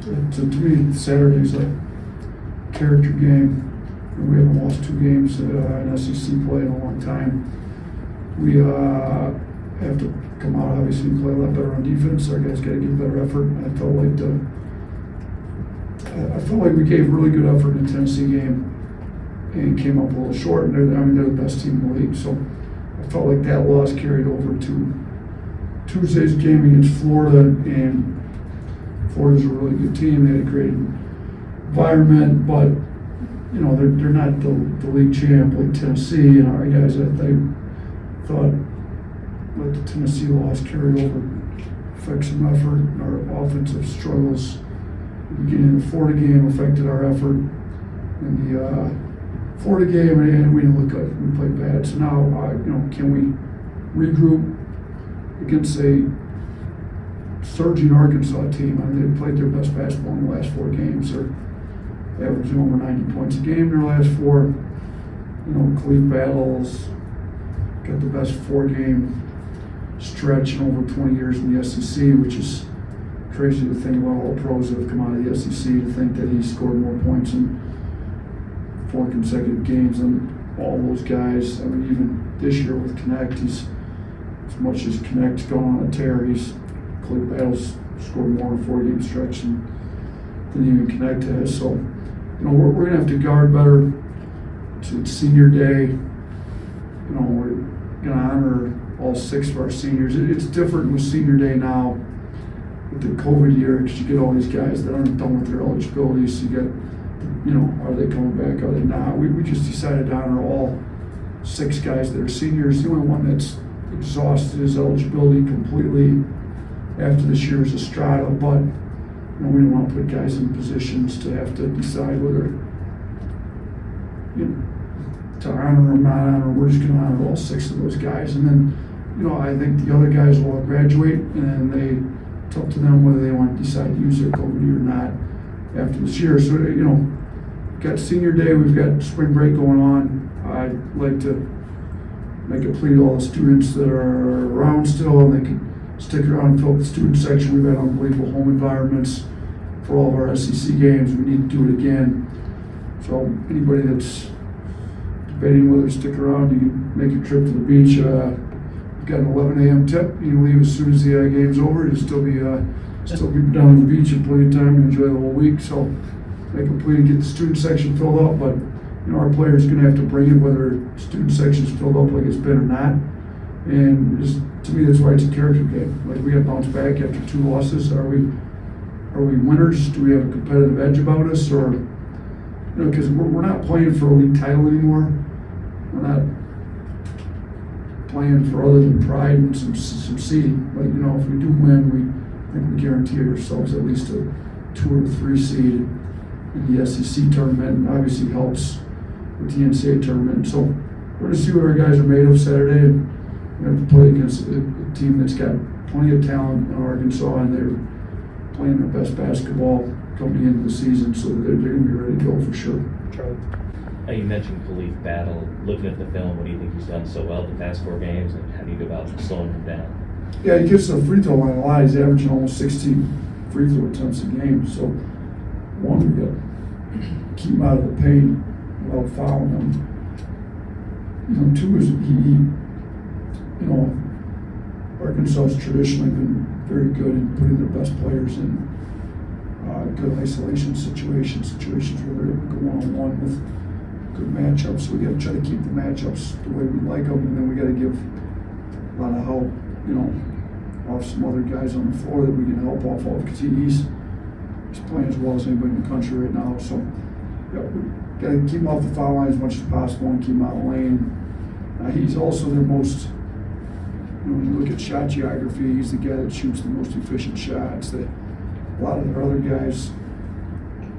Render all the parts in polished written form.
To me, Saturday's a character game. We haven't lost 2 games in SEC play in a long time. We have to come out, obviously, and play a lot better on defense. Our guys got to give better effort. I felt like we gave really good effort in the Tennessee game and came up a little short. And they're the best team in the league. So I felt like that loss carried over to Tuesday's game against Florida, and Florida's a really good team. They had a great environment, but they're not the league champ like Tennessee. And our guys, they thought, let the Tennessee loss carry over, affect some effort. Our offensive struggles at the beginning of the Florida game affected our effort in the Florida game, and we didn't look good. We played bad. So now, can we regroup against a surging Arkansas team? They played their best basketball in the last 4 games. They're averaging over 90 points a game in their last 4. Khalif Battles got the best 4-game stretch in over 20 years in the SEC, which is crazy to think about. All pros that have come out of the SEC, to think that he scored more points in 4 consecutive games than all those guys. Even this year with Connect, he's, as much as Connect's gone on a tear, Khalif Battles scored more in a 4-game stretch than even Connect has. So, we're going to have to guard better. It's senior day. We're going to honor all 6 of our seniors. It's different with senior day now with the COVID year, because you get all these guys that aren't done with their eligibility. So you get, are they coming back? Are they not? We just decided to honor all 6 guys that are seniors. The only one that's exhausted his eligibility completely after this year is Estrada, but we don't want to put guys in positions to have to decide whether to honor or not honor. We're just going to honor all 6 of those guys, and then I think the other guys will all graduate, and it's up to them whether they want to decide to use their COVID year or not after this year. So got senior day, we've got spring break going on. I'd like to make a plea to all the students that are around still, and they can stick around and fill up the student section. We've had unbelievable home environments for all of our SEC games. We need to do it again. So anybody that's debating whether to stick around, you can make your trip to the beach. We've got an 11 a.m. tip. You can leave as soon as the game's over. You'll still be down on the beach and plenty of time to enjoy the whole week. So make a plea to get the student section filled up, but our players are going to have to bring it whether student section's filled up like it's been or not. And to me, that's why it's a character game. Like, we got to bounce back after 2 losses. Are we winners? Do we have a competitive edge about us? Or, because we're not playing for a league title anymore. We're not playing for other than pride and some seeding. Like, if we do win, I think we guarantee ourselves at least a 2 or 3 seed in the SEC tournament, and obviously helps with the NCAA tournament. So we're going to see what our guys are made of Saturday, and we have to play against a team that's got plenty of talent in Arkansas, and they're playing their best basketball coming into the season, so they're going to be ready to go for sure. Charlie, you mentioned Khalif Battle. Looking at the film, what do you think he's done so well the past 4 games, and how do you go about slowing him down? Yeah, he gets the free throw line a lot. He's averaging almost 16 free throw attempts a game. So, one, we got to keep him out of the paint without fouling him. 2 is Arkansas has traditionally been very good in putting their best players in good isolation situations where they're able to go one-on-one with good matchups. So we got to try to keep the matchups the way we like them, and then we got to give a lot of help, off some other guys on the floor that we can help off of, because he's playing as well as anybody in the country right now. So yeah, we got to keep him off the foul line as much as possible and keep him out of the lane. He's also their most, when you look at shot geography, he's the guy that shoots the most efficient shots. A lot of their other guys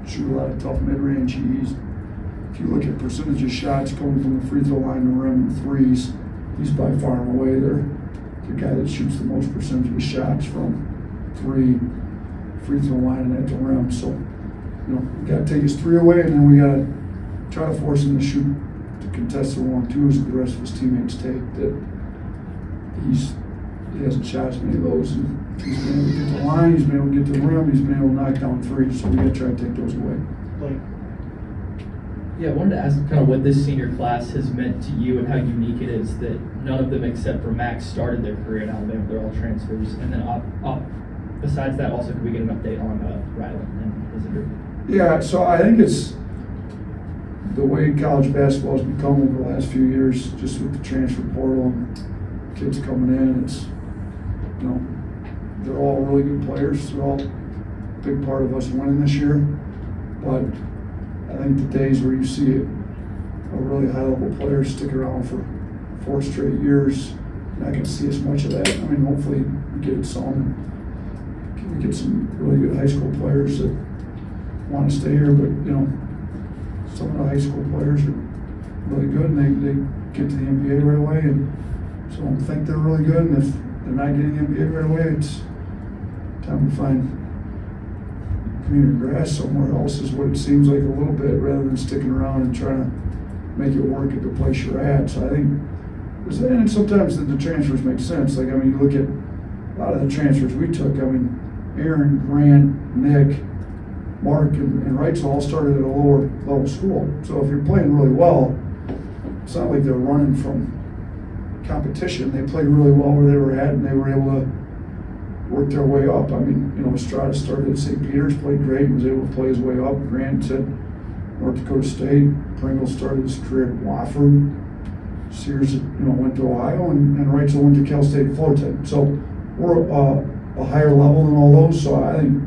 shoot a lot of tough mid-range. If you look at percentage of shots coming from the free throw line to rim and threes, he's by far and away the guy that shoots the most percentage of shots from 3 free throw line and at the rim. So, we got to take his 3 away, and then we got to try to force him to shoot, to contest the 1-2s that the rest of his teammates take. That he's he hasn't shot as many of those. And he's been able to get the line, he's been able to get the rim, he's been able to knock down threes, so we got to try to take those away. Yeah, I wanted to ask kind of what this senior class has meant to you and how unique it is that none of them except for Max started their career in Alabama. They're all transfers. And then besides that, also, could we get an update on Ryland and his injury? Yeah, so I think it's the way college basketball has become over the last few years, just with the transfer portal and kids coming in. It's, you know, they're all really good players. They're all a big part of us winning this year. But I think the days where you see a really high-level player stick around for 4 straight years, you're not going to see as much of that. I mean, hopefully we get some. We get some really good high school players that want to stay here, but you know, some of the high school players are really good and they get to the NBA right away, and so I think they're really good. And if they're not getting the NBA right away, it's time to find community grass somewhere else, is what it seems like a little bit, rather than sticking around and trying to make it work at the place you're at. So I think, and sometimes the transfers make sense. Like, I mean, you look at a lot of the transfers we took. I mean, Aaron, Grant, Nick, Mark, and Wrights all started at a lower level school. So if you're playing really well, it's not like they're running from competition. They played really well where they were at, and they were able to work their way up. I mean, you know, Estrada started at St. Peter's, played great, and was able to play his way up. Grant at North Dakota State. Pringle started his career at Wofford. Sears, you know, went to Ohio, and Wrightsville went to Cal State Fullerton. So we're a higher level than all those. So I think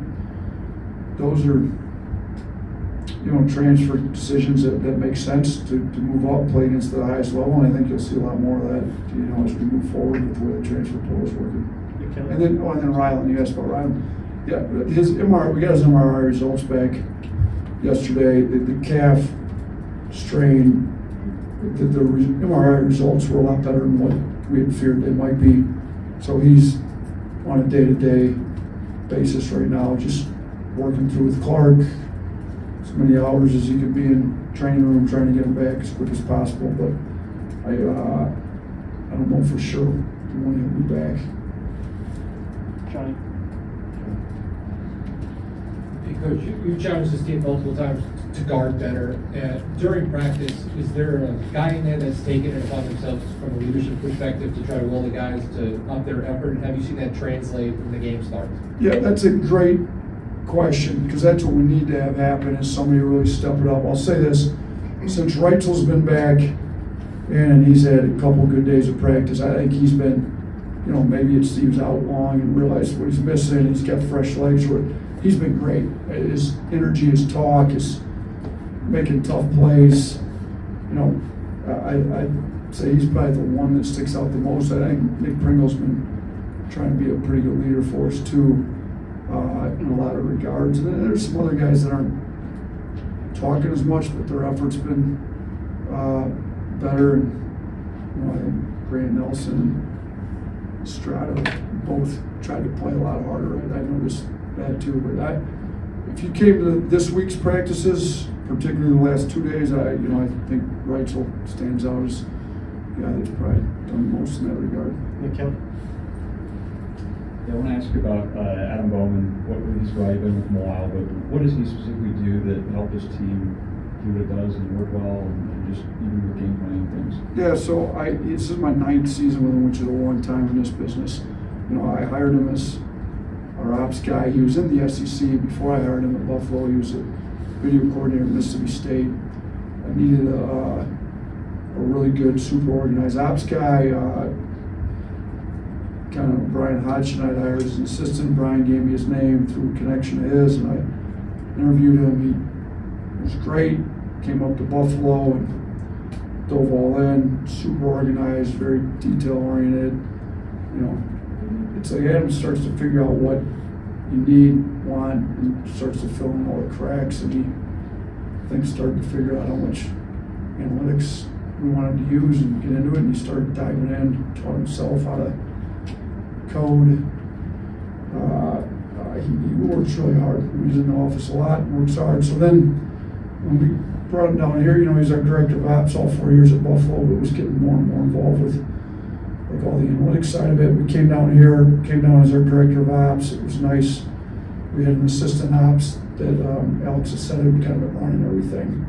those are, you know, transfer decisions that make sense to move up, play against the highest level, and I think you'll see a lot more of that, you know, as we move forward with the way the transfer portal is working. And then Ryland, you asked about Ryland. Yeah, his MRI, we got his MRI results back yesterday. The calf strain, the MRI results were a lot better than what we had feared they might be. So he's on a day-to-day basis right now, just working through with Clark as many hours as he could be in training room, trying to get him back as quick as possible. But I don't know for sure when he'll be back. Johnny. Hey, Coach, you've challenged this team multiple times to guard better. During practice, is there a guy in there that's taken it upon themselves from a leadership perspective to try to will the guys to up their effort? And have you seen that translate when the game starts? Yeah, that's a great question, because that's what we need to have happen, is somebody really step it up. I'll say this, since Wrightsville's been back and he's had a couple good days of practice, I think he's been, you know, maybe it's he was out long and realized what he's missing, and he's got fresh legs. He's been great. His energy, his talk, his making tough plays. You know, I'd say he's probably the one that sticks out the most. I think Nick Pringle's been trying to be a pretty good leader for us too, in a lot of regards. And then there's some other guys that aren't talking as much, but their effort's been better. And you know, I think Grant Nelson and Estrada both tried to play a lot harder. I noticed that too. But if you came to this week's practices, particularly the last 2 days, I think Wrightsville stands out as the guy that's probably done the most in that regard. McKelly. Yeah, I want to ask you about Adam Bowman. He's probably been with him a while, but what does he specifically do that helped his team do what it does and work well, and just even with game planning things? Yeah, so this is my 9th season with him, which is a long time in this business. You know, I hired him as our ops guy. He was in the SEC before I hired him at Buffalo. He was a video coordinator at Mississippi State. I needed a really good, super organized ops guy. Kind of Brian Hodgson I'd hired as an assistant. Brian gave me his name through a connection of his, and I interviewed him. He was great. Came up to Buffalo and dove all in. Super organized, very detail oriented. You know, it's like Adam starts to figure out what you need, want, and starts to fill in all the cracks. And he, I think, started to figure out how much analytics we wanted to use and get into it. And he started diving in, taught himself how to code. He works really hard. He's in the office a lot, works hard. So then when we brought him down here, you know, he's our director of ops all 4 years at Buffalo, but was getting more and more involved with like all the analytics side of it. We came down as our director of ops. It was nice. We had an assistant ops that Alex has said had kind of been running everything.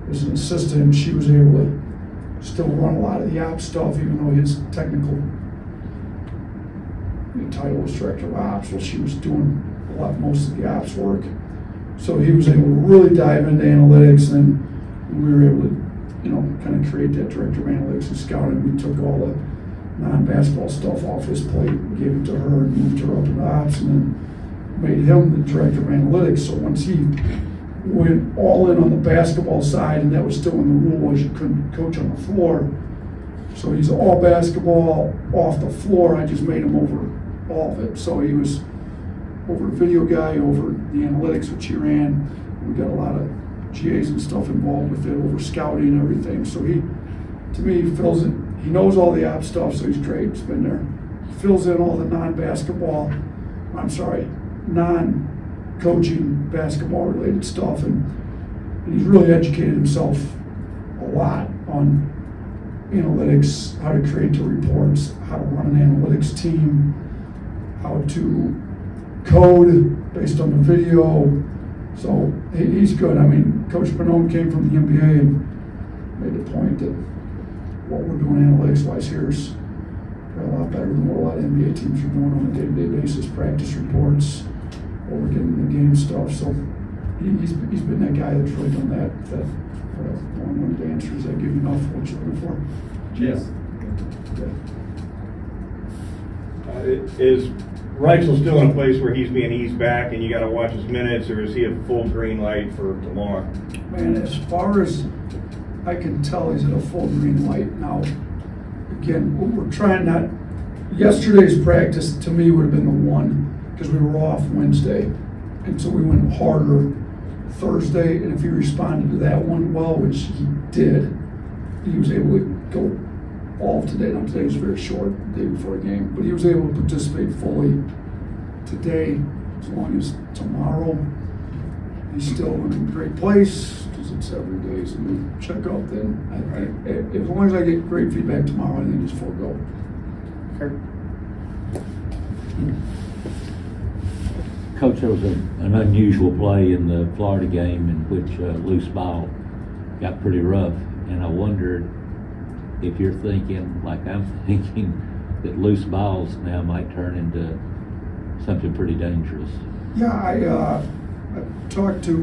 As an assistant, she was able to still run a lot of the ops stuff, even though his technical title was director of ops. Well, she was doing most of the ops work. So he was able to really dive into analytics, and we were able to, kind of create that director of analytics and scouting. We took all the non-basketball stuff off his plate, gave it to her, and moved her up into ops, and then made him the director of analytics. So once he went all in on the basketball side, and that was still when the rule was you couldn't coach on the floor. So he's all basketball off the floor. I just made him over all of it. So he was over the video guy, over the analytics, which he ran. We got a lot of GAs and stuff involved with it, over scouting and everything. So he fills it. He knows all the ops stuff, so he's great. He's been there. He fills in all the non-coaching basketball related stuff, and he's really educated himself a lot on analytics, how to create the reports, how to run an analytics team, how to code based on the video. So he's good. I mean, Coach Bonhomme came from the NBA and made the point that what we're doing analytics-wise here is a lot better than what a lot of NBA teams are doing on a day-to-day basis, practice reports, or we're getting the game stuff. So he's been that guy that's really done that. One of the answers I give you enough what you're looking for. Yes. Is Reitzel still in a place where he's being eased back and you got to watch his minutes, or is he a full green light for tomorrow? Man, as far as I can tell, he's at a full green light now. Again, we're trying not. Yesterday's practice to me would have been the one, because we were off Wednesday, and so we went harder Thursday. And if he responded to that one well, which he did, he was able to go all of today. Now today was very short, the day before the game, but he was able to participate fully today. As long as tomorrow he's still in a great place, because it's every day is a new checkup, then I think as long as I get great feedback tomorrow, I think it's full go. Coach, there was an unusual play in the Florida game in which loose ball got pretty rough, and I wondered if you're thinking, like I'm thinking, that loose balls now might turn into something pretty dangerous. Yeah, I talked to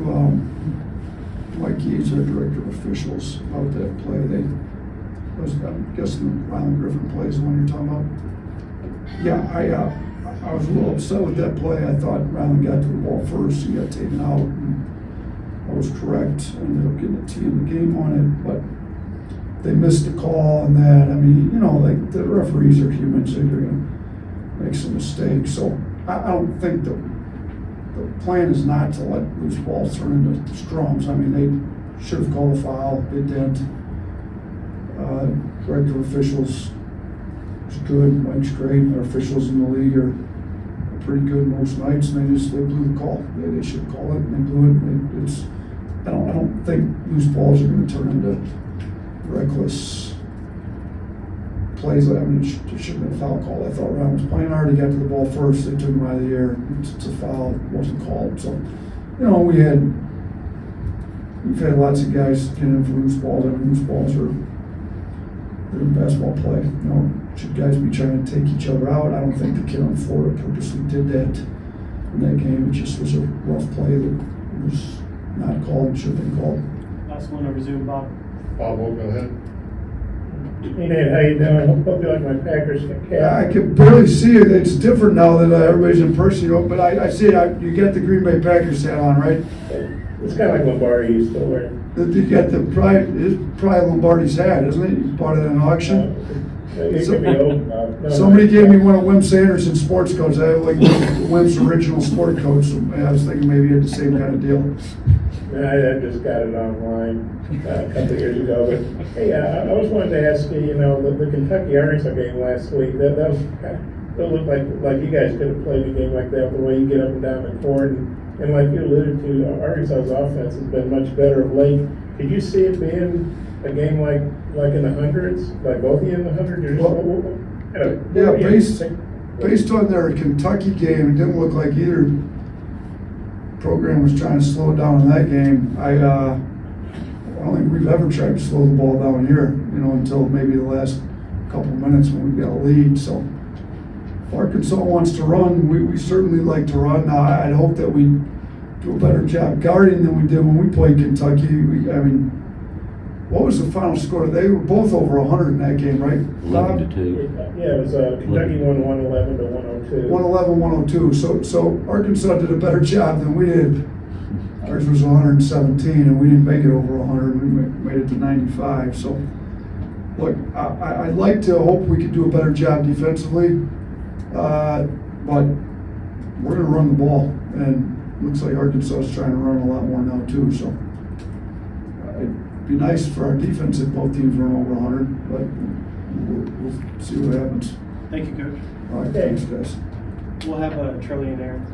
Mike Yates, our director of officials, about that play. I'm guessing the Ryland Griffin play is the one you're talking about. Yeah, I was a little upset with that play. I thought Ryland got to the ball first. He got taken out, and I was correct. I ended up getting a T in the game on it, but they missed the call on that. I mean, like the referees are humans; they're going to make some mistakes. So I don't think the plan is not to let loose balls turn into scrums. I mean, they should have called a foul. They didn't. Director officials is good. Mike's great. Our officials in the league are pretty good most nights, and they blew the call. They should call it, and they blew it. I don't think loose balls are going to turn into reckless plays. I mean, it should have been a foul call. I thought Ryan was playing hard. He got to the ball first. They took him out of the air. It's a foul. It wasn't called. So, we've had lots of guys get in for loose balls. I mean, loose balls are in basketball play. Should guys be trying to take each other out? I don't think the kid on Florida purposely did that in that game. It just was a rough play that was not called and should have been called. Last one over Zoom, Bob. Bob, go ahead. Hey Nate, how you doing? Hope you like my Packers cap. Yeah, I can barely see it. It's different now that everybody's in person. But I see it. You got the Green Bay Packers hat on, right? It's kind of like Lombardi used to wear. You got it's probably Lombardi's hat, isn't it? You bought it at an auction. It could be old now. No, Somebody gave me one of Wim Sanderson's sports coats. I have like Wim's original sport coats. So I was thinking maybe you had the same kind of deal. I just got it online a couple of years ago. But hey, I was wanting to ask you, the Kentucky Arkansas game last week, that was it looked like you guys could have played a game like that, the way you get up and down the court. And like you alluded to, Arkansas's offense has been much better of late. Could you see it being a game like in the hundreds, like both of you in the hundreds? Yeah, based on their Kentucky game, it didn't look like either program was trying to slow it down in that game. I don't think we've ever tried to slow the ball down here, until maybe the last couple of minutes when we got a lead. So if Arkansas wants to run, we certainly like to run. Now, I'd hope that we do a better job guarding than we did when we played Kentucky. What was the final score? They were both over 100 in that game, right? 11-2. Yeah, it was Kentucky won 111 to 102. 111-102. So Arkansas did a better job than we did. Ours was 117, and we didn't make it over 100. We made it to 95. So, look, I'd like to hope we could do a better job defensively, but we're going to run the ball, and it looks like Arkansas is trying to run a lot more now too. So, it'd be nice for our defense if both teams run over 100, but we'll see what happens. Thank you, Coach. All right, thanks, guys. We'll have Charlie and Aaron.